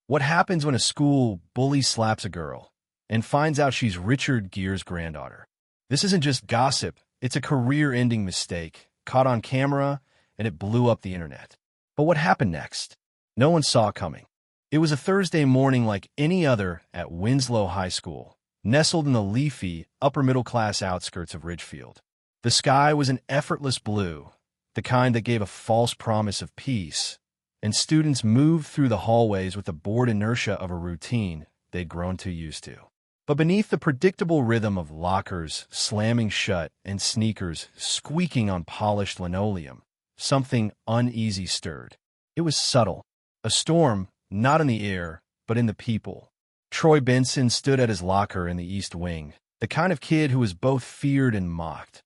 What happens when a school bully slaps a girl and finds out she's Richard Gere's granddaughter? This isn't just gossip, it's a career-ending mistake, caught on camera, and it blew up the internet. But what happened next? No one saw coming. It was a Thursday morning like any other at Winslow High School, nestled in the leafy, upper-middle-class outskirts of Ridgefield. The sky was an effortless blue, the kind that gave a false promise of peace, and students moved through the hallways with the bored inertia of a routine they'd grown too used to. But beneath the predictable rhythm of lockers slamming shut and sneakers squeaking on polished linoleum, something uneasy stirred. It was subtle, a storm not in the air, but in the people. Troy Benson stood at his locker in the East Wing, the kind of kid who was both feared and mocked,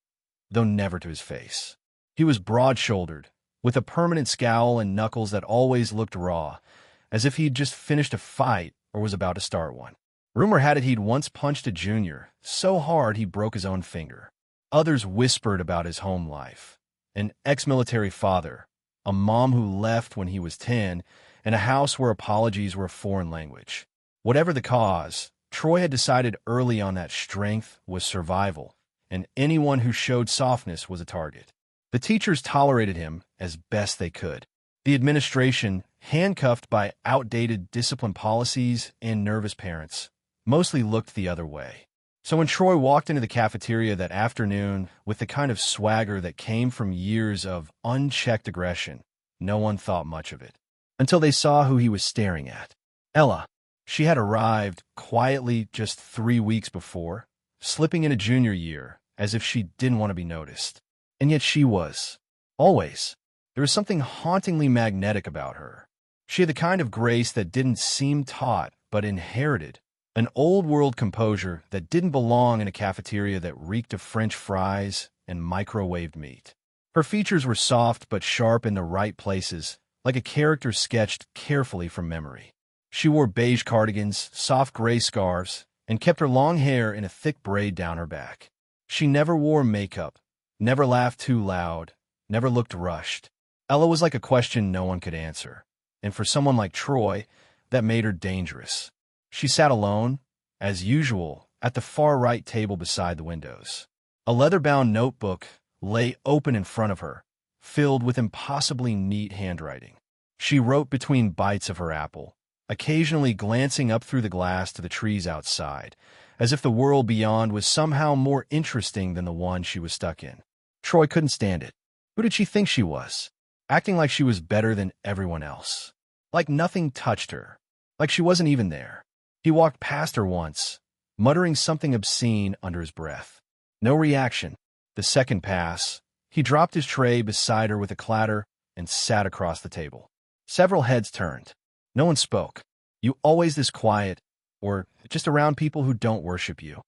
though never to his face. He was broad-shouldered, with a permanent scowl and knuckles that always looked raw, as if he'd just finished a fight or was about to start one. Rumor had it he'd once punched a junior so hard he broke his own finger. Others whispered about his home life. An ex-military father, a mom who left when he was 10, and a house where apologies were a foreign language. Whatever the cause, Troy had decided early on that strength was survival, and anyone who showed softness was a target. The teachers tolerated him as best they could. The administration, handcuffed by outdated discipline policies and nervous parents, mostly looked the other way. So when Troy walked into the cafeteria that afternoon with the kind of swagger that came from years of unchecked aggression, no one thought much of it. Until they saw who he was staring at. Ella. She had arrived quietly just 3 weeks before, slipping into junior year as if she didn't want to be noticed. And yet she was. Always. There was something hauntingly magnetic about her. She had the kind of grace that didn't seem taught, but inherited. An old-world composure that didn't belong in a cafeteria that reeked of French fries and microwaved meat. Her features were soft but sharp in the right places, like a character sketched carefully from memory. She wore beige cardigans, soft gray scarves, and kept her long hair in a thick braid down her back. She never wore makeup, never laughed too loud, never looked rushed. Ella was like a question no one could answer, and for someone like Troy, that made her dangerous. She sat alone, as usual, at the far right table beside the windows. A leather-bound notebook lay open in front of her, filled with impossibly neat handwriting. She wrote between bites of her apple, occasionally glancing up through the glass to the trees outside, as if the world beyond was somehow more interesting than the one she was stuck in. Troy couldn't stand it. Who did she think she was? Acting like she was better than everyone else. Like nothing touched her. Like she wasn't even there. He walked past her once, muttering something obscene under his breath. No reaction. The second pass, he dropped his tray beside her with a clatter and sat across the table. Several heads turned. No one spoke. You always this quiet, or just around people who don't worship you.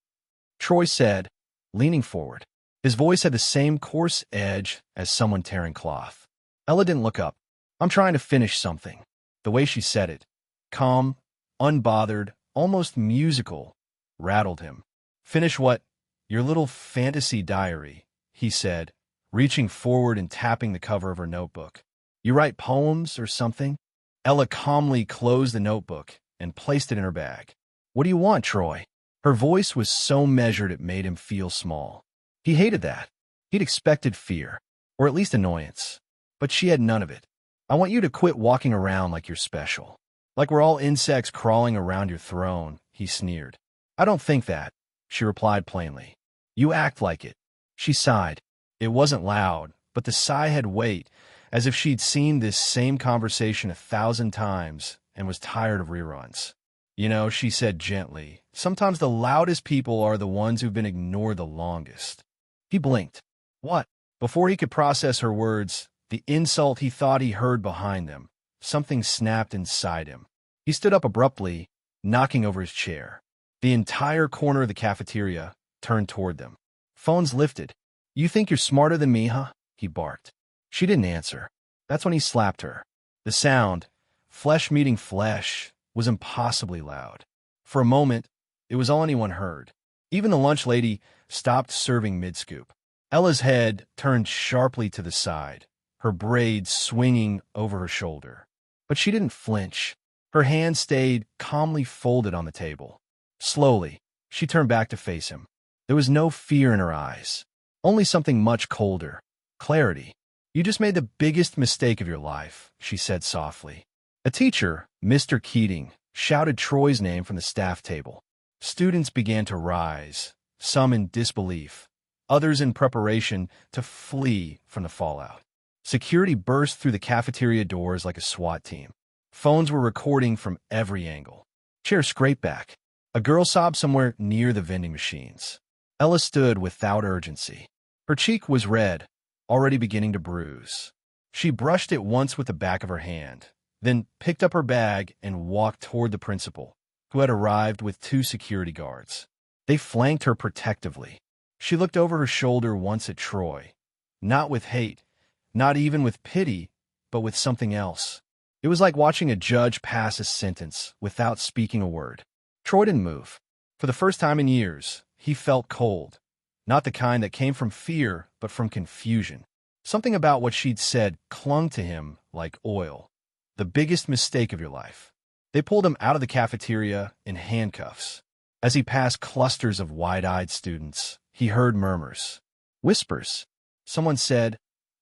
Troy said, leaning forward. His voice had the same coarse edge as someone tearing cloth. Ella didn't look up. I'm trying to finish something. The way she said it, calm, unbothered, almost musical, rattled him. Finish what? Your little fantasy diary, he said, reaching forward and tapping the cover of her notebook. You write poems or something? Ella calmly closed the notebook and placed it in her bag. What do you want, Troy? Her voice was so measured it made him feel small. He hated that. He'd expected fear, or at least annoyance. But she had none of it. I want you to quit walking around like you're special. Like we're all insects crawling around your throne, he sneered. I don't think that, she replied plainly. You act like it. She sighed. It wasn't loud, but the sigh had weight, as if she'd seen this same conversation 1,000 times and was tired of reruns. You know, she said gently, sometimes the loudest people are the ones who've been ignored the longest. He blinked. What? Before he could process her words, the insult he thought he heard behind them, something snapped inside him. He stood up abruptly, knocking over his chair. The entire corner of the cafeteria turned toward them. Phones lifted. You think you're smarter than me, huh? He barked. She didn't answer. That's when he slapped her. The sound, flesh meeting flesh, was impossibly loud. For a moment, it was all anyone heard. Even the lunch lady stopped serving mid-scoop. Ella's head turned sharply to the side, her braids swinging over her shoulder. But she didn't flinch. Her hand stayed calmly folded on the table. Slowly, she turned back to face him. There was no fear in her eyes, only something much colder. Clarity. "You just made the biggest mistake of your life," she said softly. A teacher, Mr. Keating, shouted Troy's name from the staff table. Students began to rise, some in disbelief, others in preparation to flee from the fallout. Security burst through the cafeteria doors like a SWAT team. Phones were recording from every angle. Chairs scraped back. A girl sobbed somewhere near the vending machines. Ella stood without urgency. Her cheek was red, already beginning to bruise. She brushed it once with the back of her hand, then picked up her bag and walked toward the principal, who had arrived with 2 security guards. They flanked her protectively. She looked over her shoulder once at Troy, not with hate, not even with pity, but with something else. It was like watching a judge pass a sentence without speaking a word. Troy didn't move. For the first time in years, he felt cold, not the kind that came from fear, but from confusion. Something about what she'd said clung to him like oil. The biggest mistake of your life. They pulled him out of the cafeteria in handcuffs. As he passed clusters of wide-eyed students, he heard murmurs, whispers. Someone said,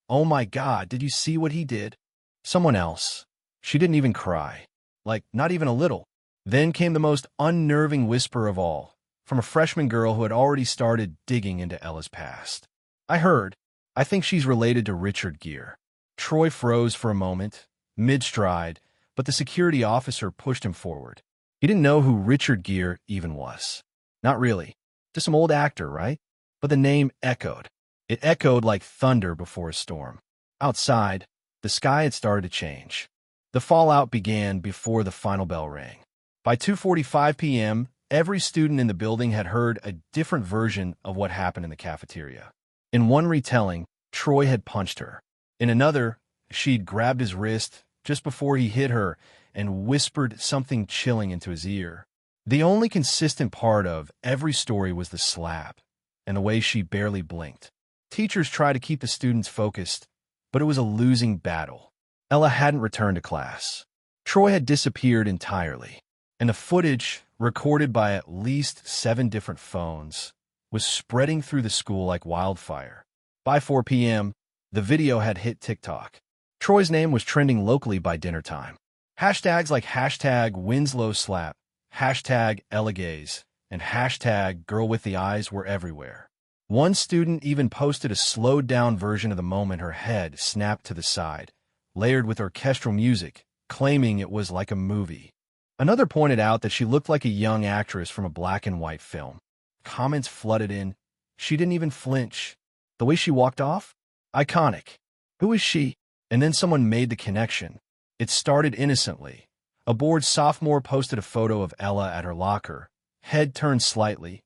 "Oh my God, did you see what he did?" Someone else. She didn't even cry. Like, not even a little. Then came the most unnerving whisper of all, from a freshman girl who had already started digging into Ella's past. I think she's related to Richard Gere." Troy froze for a moment, mid-stride, but the security officer pushed him forward. He didn't know who Richard Gere even was. Not really. Just some old actor, right? But the name echoed. It echoed like thunder before a storm. Outside, the sky had started to change. The fallout began before the final bell rang. By 2:45 p.m., every student in the building had heard a different version of what happened in the cafeteria. In one retelling, Troy had punched her. In another, she'd grabbed his wrist just before he hit her and whispered something chilling into his ear. The only consistent part of every story was the slap and the way she barely blinked. Teachers tried to keep the students focused, but it was a losing battle. Ella hadn't returned to class. Troy had disappeared entirely, and the footage, recorded by at least 7 different phones, was spreading through the school like wildfire. By 4 p.m., the video had hit TikTok. Troy's name was trending locally by dinner time. Hashtags like #WinslowSlap, #EllaGaze, and #GirlWithTheEyes were everywhere. One student even posted a slowed-down version of the moment her head snapped to the side, layered with orchestral music, claiming it was like a movie. Another pointed out that she looked like a young actress from a black-and-white film. Comments flooded in. She didn't even flinch. The way she walked off? Iconic. Who is she? And then someone made the connection. It started innocently. A bored sophomore posted a photo of Ella at her locker, head turned slightly,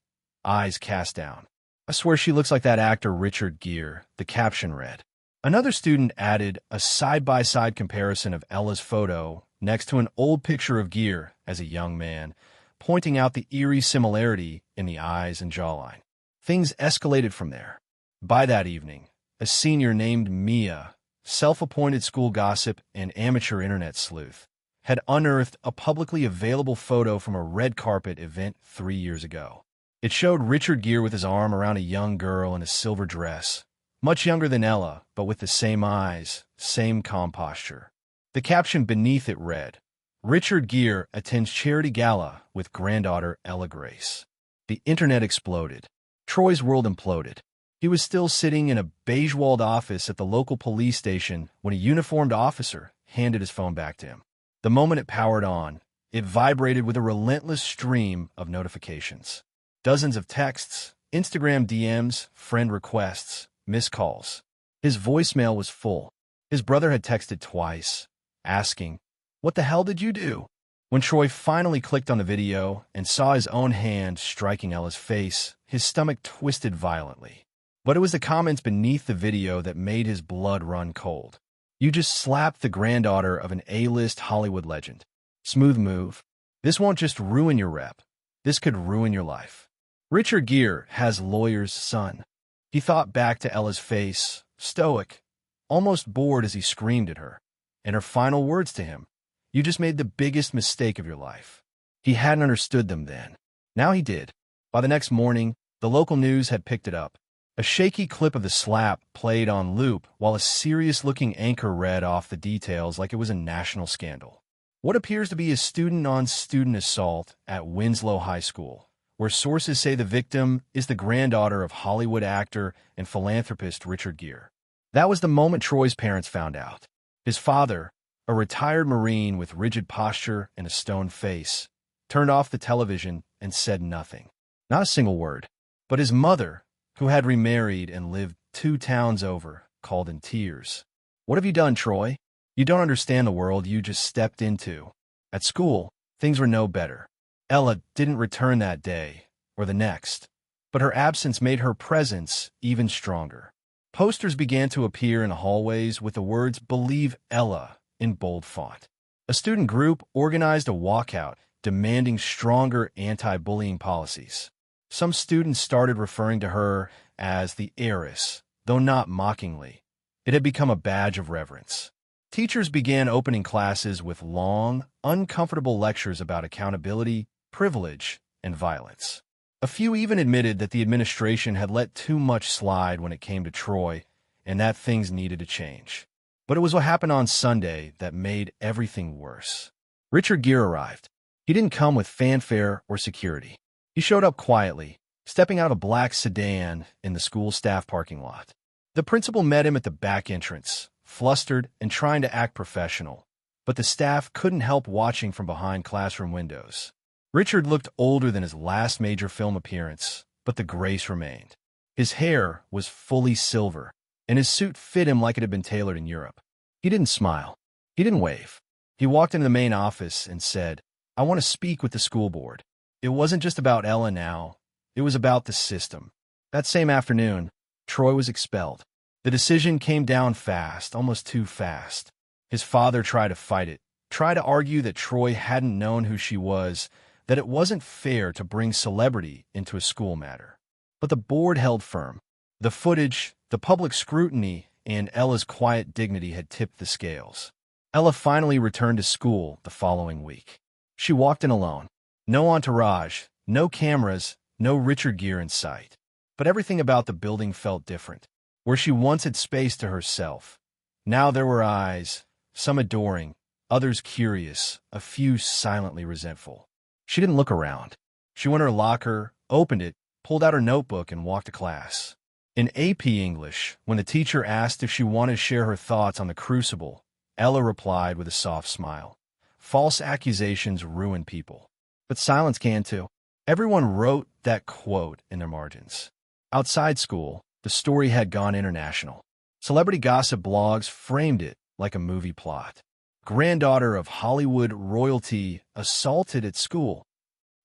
eyes cast down. "I swear she looks like that actor Richard Gere," the caption read. Another student added a side-by-side comparison of Ella's photo next to an old picture of Gere as a young man, pointing out the eerie similarity in the eyes and jawline. Things escalated from there. By that evening, a senior named Mia, self-appointed school gossip and amateur internet sleuth, had unearthed a publicly available photo from a red carpet event 3 years ago. It showed Richard Gere with his arm around a young girl in a silver dress, much younger than Ella, but with the same eyes, same calm posture. The caption beneath it read, "Richard Gere attends charity gala with granddaughter Ella Grace." The internet exploded. Troy's world imploded. He was still sitting in a beige-walled office at the local police station when a uniformed officer handed his phone back to him. The moment it powered on, it vibrated with a relentless stream of notifications. Dozens of texts, Instagram DMs, friend requests, missed calls. His voicemail was full. His brother had texted twice, asking, "What the hell did you do?" When Troy finally clicked on the video and saw his own hand striking Ella's face, his stomach twisted violently. But it was the comments beneath the video that made his blood run cold. "You just slapped the granddaughter of an A-list Hollywood legend. Smooth move. This won't just ruin your rep. This could ruin your life." Richard Gere has lawyer's son. He thought back to Ella's face, stoic, almost bored as he screamed at her, and her final words to him. You just made the biggest mistake of your life. He hadn't understood them then. Now he did. By the next morning, the local news had picked it up. A shaky clip of the slap played on loop while a serious-looking anchor read off the details like it was a national scandal. What appears to be a student-on-student assault at Winslow High School, where sources say the victim is the granddaughter of Hollywood actor and philanthropist Richard Gere. That was the moment Troy's parents found out. His father, a retired Marine with rigid posture and a stone face, turned off the television and said nothing. Not a single word. But his mother, who had remarried and lived 2 towns over, called in tears. "What have you done, Troy? You don't understand the world you just stepped into." At school, things were no better. Ella didn't return that day, or the next, but her absence made her presence even stronger. Posters began to appear in the hallways with the words "Believe Ella" in bold font. A student group organized a walkout demanding stronger anti-bullying policies. Some students started referring to her as the heiress, though not mockingly. It had become a badge of reverence. Teachers began opening classes with long, uncomfortable lectures about accountability, privilege, and violence. A few even admitted that the administration had let too much slide when it came to Troy, and that things needed to change. But it was what happened on Sunday that made everything worse. Richard Gere arrived. He didn't come with fanfare or security. He showed up quietly, stepping out of a black sedan in the school staff parking lot. The principal met him at the back entrance, flustered and trying to act professional, but the staff couldn't help watching from behind classroom windows. Richard looked older than his last major film appearance, but the grace remained. His hair was fully silver, and his suit fit him like it had been tailored in Europe. He didn't smile. He didn't wave. He walked into the main office and said, "I want to speak with the school board." It wasn't just about Ella now. It was about the system. That same afternoon, Troy was expelled. The decision came down fast, almost too fast. His father tried to fight it, tried to argue that Troy hadn't known who she was, that it wasn't fair to bring celebrity into a school matter. But the board held firm. The footage, the public scrutiny, and Ella's quiet dignity had tipped the scales. Ella finally returned to school the following week. She walked in alone. No entourage, no cameras, no Richard Gere in sight. But everything about the building felt different. Where she once had space to herself, now there were eyes, some adoring, others curious, a few silently resentful. She didn't look around. She went to her locker, opened it, pulled out her notebook, and walked to class. In AP English, when the teacher asked if she wanted to share her thoughts on the crucible, Ella replied with a soft smile. False accusations ruin people. But silence can too. Everyone wrote that quote in their margins. Outside school, the story had gone international. Celebrity gossip blogs framed it like a movie plot. Granddaughter of Hollywood royalty assaulted at school.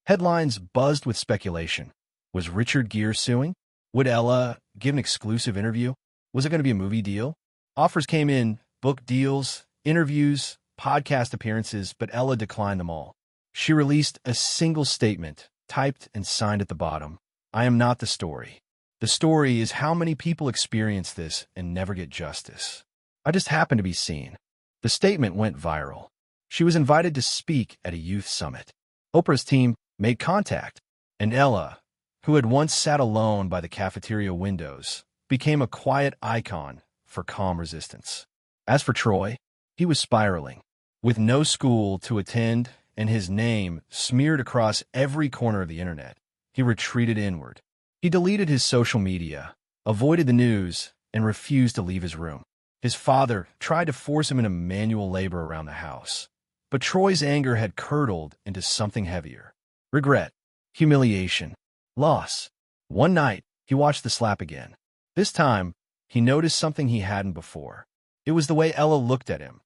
Headlines buzzed with speculation. Was Richard Gere suing? Would Ella give an exclusive interview? Was it going to be a movie deal? Offers came in, book deals, interviews, podcast appearances, but Ella declined them all. She released a single statement, typed and signed at the bottom. "I am not the story. The story is how many people experience this and never get justice. I just happen to be seen." The statement went viral. She was invited to speak at a youth summit. Oprah's team made contact, and Ella, who had once sat alone by the cafeteria windows, became a quiet icon for calm resistance. As for Troy, he was spiraling. With no school to attend and his name smeared across every corner of the internet, he retreated inward. He deleted his social media, avoided the news, and refused to leave his room. His father tried to force him into manual labor around the house, but Troy's anger had curdled into something heavier. Regret, humiliation, loss. One night, he watched the slap again. This time, he noticed something he hadn't before. It was the way Ella looked at him.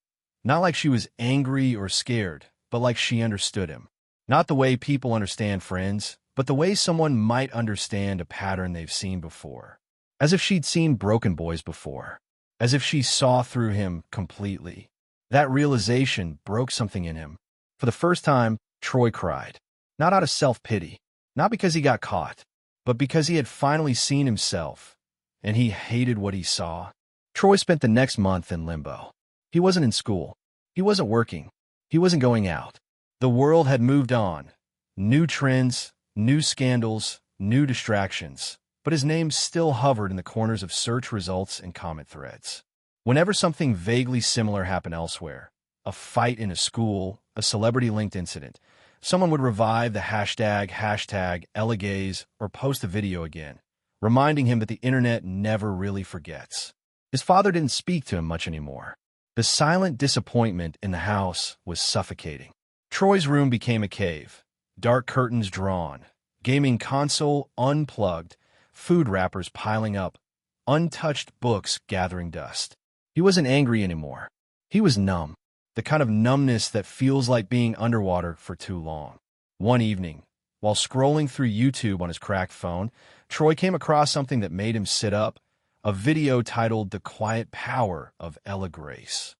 Not like she was angry or scared, but like she understood him. Not the way people understand friends, but the way someone might understand a pattern they've seen before. As if she'd seen broken boys before. As if she saw through him completely. That realization broke something in him. For the first time, Troy cried. Not out of self-pity. Not because he got caught. But because he had finally seen himself. And he hated what he saw. Troy spent the next month in limbo. He wasn't in school. He wasn't working. He wasn't going out. The world had moved on. New trends, new scandals, new distractions. But his name still hovered in the corners of search results and comment threads. Whenever something vaguely similar happened elsewhere, a fight in a school, a celebrity-linked incident, someone would revive the hashtag #EllaGaze or post a video again, reminding him that the internet never really forgets. His father didn't speak to him much anymore. The silent disappointment in the house was suffocating. Troy's room became a cave, dark curtains drawn, gaming console unplugged, food wrappers piling up, untouched books gathering dust. He wasn't angry anymore. He was numb, the kind of numbness that feels like being underwater for too long. One evening, while scrolling through YouTube on his cracked phone, Troy came across something that made him sit up, a video titled "The Quiet Power of Ella Grace."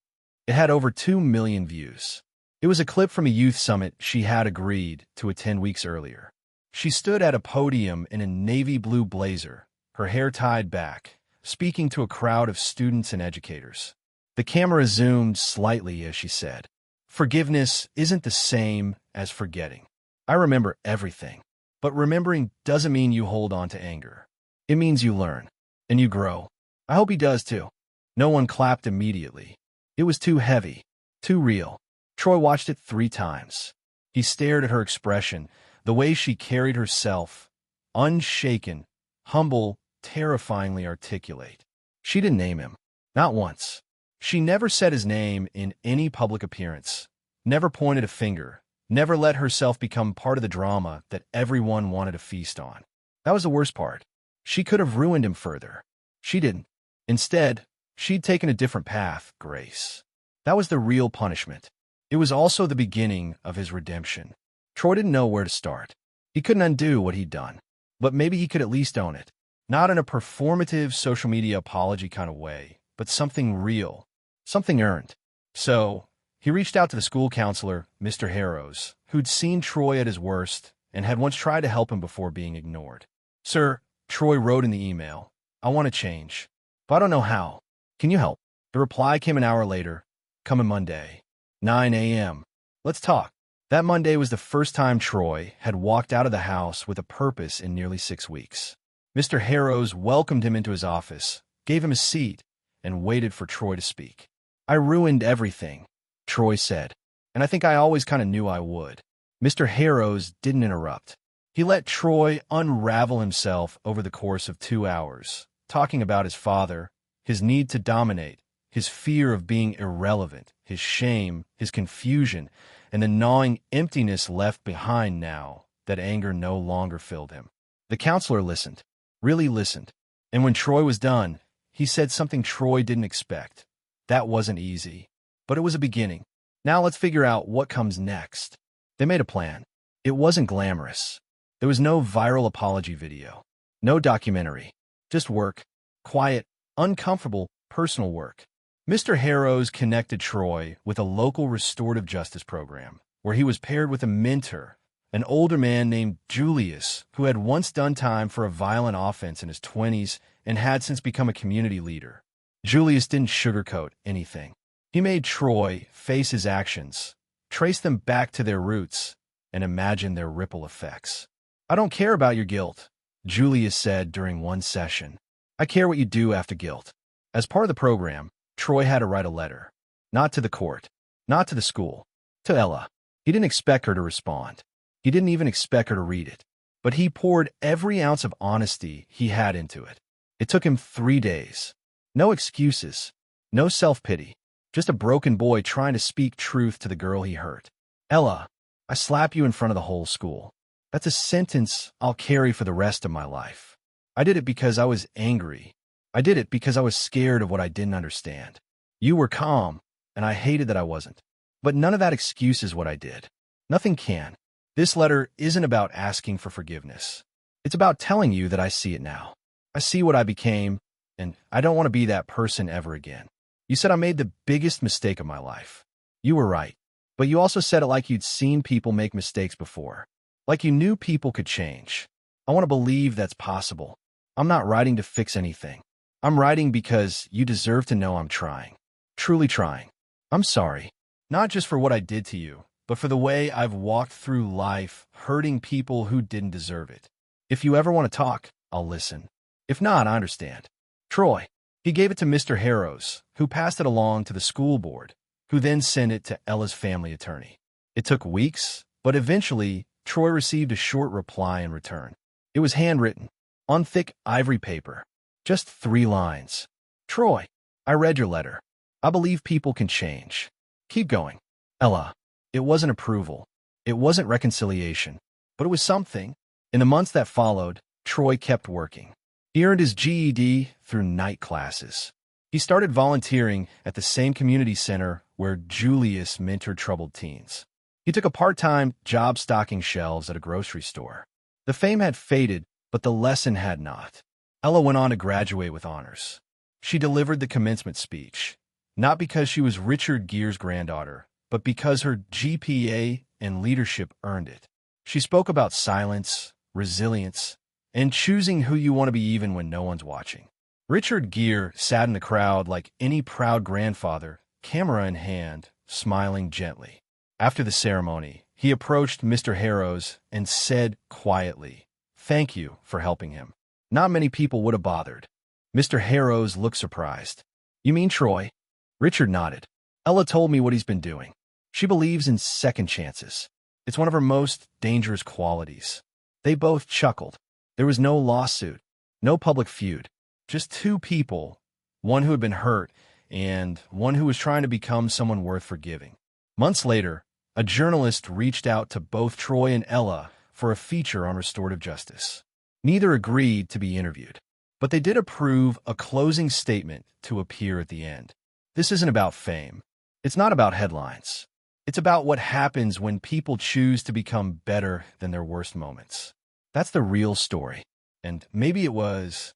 It had over 2 million views. It was a clip from a youth summit she had agreed to attend weeks earlier. She stood at a podium in a navy blue blazer, her hair tied back, speaking to a crowd of students and educators. The camera zoomed slightly as she said, "Forgiveness isn't the same as forgetting. I remember everything, but remembering doesn't mean you hold on to anger. It means you learn, and you grow." I hope he does too. No one clapped immediately. It was too heavy, too real. Troy watched it 3 times. He stared at her expression, the way she carried herself, unshaken, humble, terrifyingly articulate. She didn't name him, not once. She never said his name in any public appearance, never pointed a finger, never let herself become part of the drama that everyone wanted to feast on. That was the worst part. She could have ruined him further. She didn't. Instead, she'd taken a different path, Grace. That was the real punishment. It was also the beginning of his redemption. Troy didn't know where to start. He couldn't undo what he'd done, but maybe he could at least own it. Not in a performative social media apology kind of way, but something real, something earned. So, he reached out to the school counselor, Mr. Harrows, who'd seen Troy at his worst and had once tried to help him before being ignored. "Sir," Troy wrote in the email, "I want to change, but I don't know how. Can you help?" The reply came an hour later, "Coming Monday, 9 a.m. Let's talk." That Monday was the first time Troy had walked out of the house with a purpose in nearly 6 weeks. Mr. Harrows welcomed him into his office, gave him a seat, and waited for Troy to speak. "I ruined everything," Troy said, "and I think I always kind of knew I would." Mr. Harrows didn't interrupt. He let Troy unravel himself over the course of 2 hours, talking about his father, his need to dominate, his fear of being irrelevant, his shame, his confusion, and the gnawing emptiness left behind now that anger no longer filled him. The counselor listened, really listened, and when Troy was done, he said something Troy didn't expect. That wasn't easy, but it was a beginning. Now let's figure out what comes next. They made a plan. It wasn't glamorous. There was no viral apology video, no documentary, just work, quiet, uncomfortable, personal work. Mr. Harrows connected Troy with a local restorative justice program, where he was paired with a mentor, an older man named Julius, who had once done time for a violent offense in his 20s and had since become a community leader. Julius didn't sugarcoat anything. He made Troy face his actions, trace them back to their roots, and imagine their ripple effects. "I don't care about your guilt," Julius said during one session. "I care what you do after guilt." As part of the program, Troy had to write a letter. Not to the court, not to the school, to Ella. He didn't expect her to respond. He didn't even expect her to read it. But he poured every ounce of honesty he had into it. It took him 3 days. No excuses, no self-pity, just a broken boy trying to speak truth to the girl he hurt. "Ella, I slap you in front of the whole school. That's a sentence I'll carry for the rest of my life. I did it because I was angry. I did it because I was scared of what I didn't understand. You were calm, and I hated that I wasn't. But none of that excuses what I did. Nothing can. This letter isn't about asking for forgiveness. It's about telling you that I see it now. I see what I became, and I don't want to be that person ever again. You said I made the biggest mistake of my life. You were right. But you also said it like you'd seen people make mistakes before. Like you knew people could change. I want to believe that's possible. I'm not writing to fix anything. I'm writing because you deserve to know I'm trying. Truly trying. I'm sorry. Not just for what I did to you, but for the way I've walked through life hurting people who didn't deserve it. If you ever want to talk, I'll listen. If not, I understand. Troy. He gave it to Mr. Harrows, who passed it along to the school board, who then sent it to Ella's family attorney. It took weeks, but eventually, Troy received a short reply in return. It was handwritten, on thick ivory paper. Just 3 lines. Troy, I read your letter. I believe people can change. Keep going. Ella. It wasn't approval. It wasn't reconciliation. But it was something. In the months that followed, Troy kept working. He earned his GED through night classes. He started volunteering at the same community center where Julius mentored troubled teens. He took a part-time job stocking shelves at a grocery store. The fame had faded, but the lesson had not. Ella went on to graduate with honors. She delivered the commencement speech, not because she was Richard Gere's granddaughter, but because her GPA and leadership earned it. She spoke about silence, resilience, and choosing who you want to be even when no one's watching. Richard Gere sat in the crowd like any proud grandfather, camera in hand, smiling gently. After the ceremony, he approached Mr. Harrows and said quietly, "Thank you for helping him." Not many people would have bothered. Mr. Harrows looked surprised. "You mean Troy?" Richard nodded. "Ella told me what he's been doing. She believes in second chances. It's one of her most dangerous qualities." They both chuckled. There was no lawsuit, no public feud, just 2 people, one who had been hurt and one who was trying to become someone worth forgiving. Months later, a journalist reached out to both Troy and Ella for a feature on restorative justice. Neither agreed to be interviewed, but they did approve a closing statement to appear at the end. This isn't about fame. It's not about headlines. It's about what happens when people choose to become better than their worst moments. That's the real story. And maybe it was